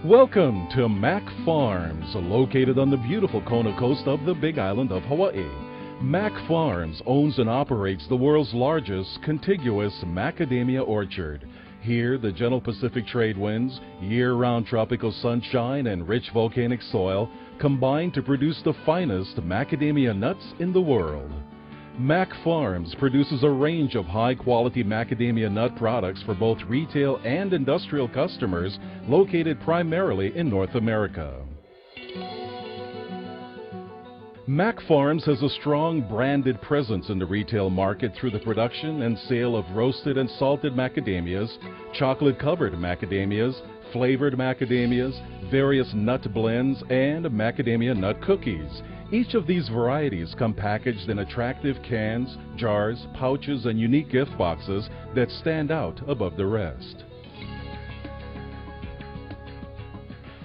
Welcome to Mac Farms, located on the beautiful Kona coast of the Big Island of Hawaii. Mac Farms owns and operates the world's largest contiguous macadamia orchard. Here, the gentle Pacific trade winds, year-round tropical sunshine, and rich volcanic soil combine to produce the finest macadamia nuts in the world. Mac Farms produces a range of high-quality macadamia nut products for both retail and industrial customers located primarily in North America. Mac Farms has a strong branded presence in the retail market through the production and sale of roasted and salted macadamias, chocolate-covered macadamias, flavored macadamias, various nut blends, and macadamia nut cookies. Each of these varieties come packaged in attractive cans, jars, pouches, and unique gift boxes that stand out above the rest.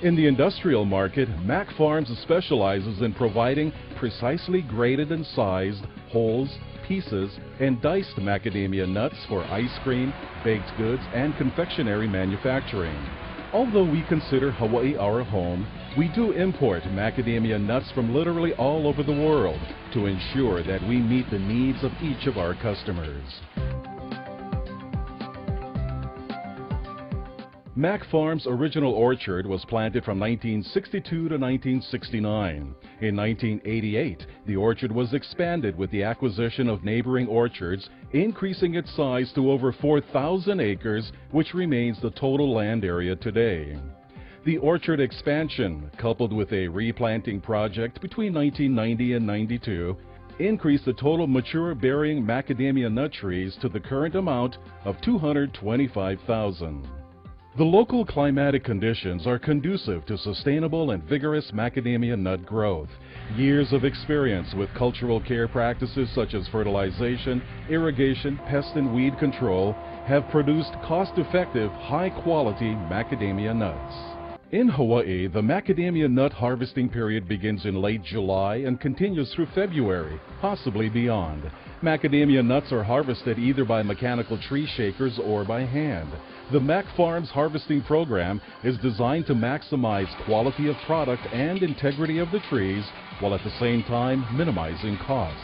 In the industrial market, Mac Farms specializes in providing precisely graded and sized wholes, pieces, and diced macadamia nuts for ice cream, baked goods, and confectionery manufacturing. Although we consider Hawaii our home, we do import macadamia nuts from literally all over the world to ensure that we meet the needs of each of our customers. Mac Farms' original orchard was planted from 1962 to 1969. In 1988, the orchard was expanded with the acquisition of neighboring orchards, increasing its size to over 4,000 acres, which remains the total land area today. The orchard expansion, coupled with a replanting project between 1990 and 92, increased the total mature bearing macadamia nut trees to the current amount of 225,000. The local climatic conditions are conducive to sustainable and vigorous macadamia nut growth. Years of experience with cultural care practices such as fertilization, irrigation, pest and weed control have produced cost-effective, high-quality macadamia nuts. In Hawaii, the macadamia nut harvesting period begins in late July and continues through February, possibly beyond. Macadamia nuts are harvested either by mechanical tree shakers or by hand. The Mac Farms harvesting program is designed to maximize quality of product and integrity of the trees, while at the same time minimizing costs.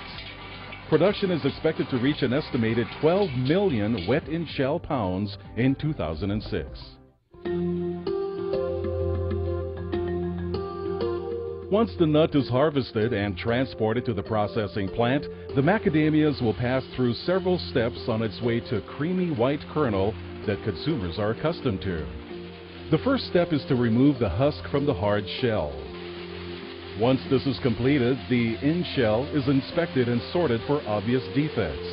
Production is expected to reach an estimated 12 million wet-in-shell pounds in 2006. Once the nut is harvested and transported to the processing plant, the macadamias will pass through several steps on its way to creamy white kernel that consumers are accustomed to. The first step is to remove the husk from the hard shell. Once this is completed, the in-shell is inspected and sorted for obvious defects.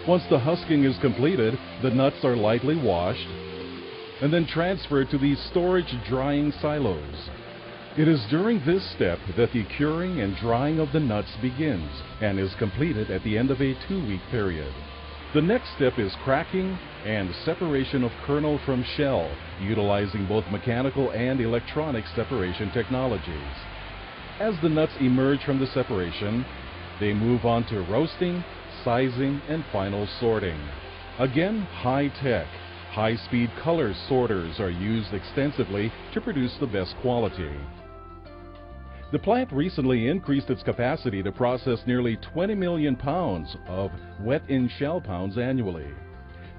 Once the husking is completed, the nuts are lightly washed and then transferred to these storage drying silos. It is during this step that the curing and drying of the nuts begins and is completed at the end of a 2-week period. The next step is cracking and separation of kernel from shell, utilizing both mechanical and electronic separation technologies. As the nuts emerge from the separation, they move on to roasting, sizing, and final sorting. Again, high-tech, high-speed color sorters are used extensively to produce the best quality. The plant recently increased its capacity to process nearly 20 million pounds of wet-in-shell pounds annually.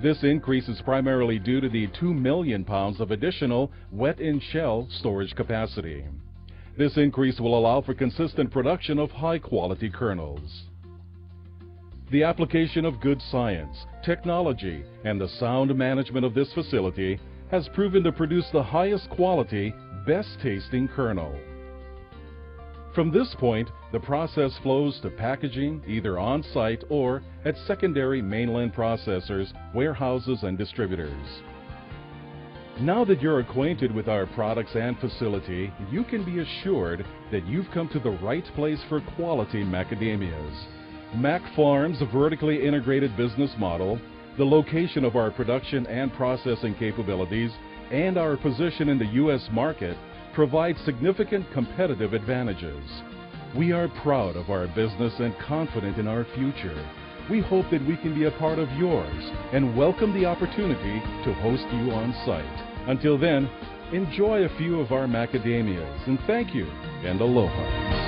This increase is primarily due to the 2 million pounds of additional wet-in-shell storage capacity. This increase will allow for consistent production of high-quality kernels. The application of good science, technology, and the sound management of this facility has proven to produce the highest quality, best-tasting kernel. From this point, the process flows to packaging either on-site or at secondary mainland processors, warehouses, and distributors. Now that you're acquainted with our products and facility, you can be assured that you've come to the right place for quality macadamias. Mac Farms' vertically integrated business model, the location of our production and processing capabilities, and our position in the U.S. market provide significant competitive advantages. We are proud of our business and confident in our future. We hope that we can be a part of yours and welcome the opportunity to host you on site. Until then, Enjoy a few of our macadamias, and thank you, and aloha.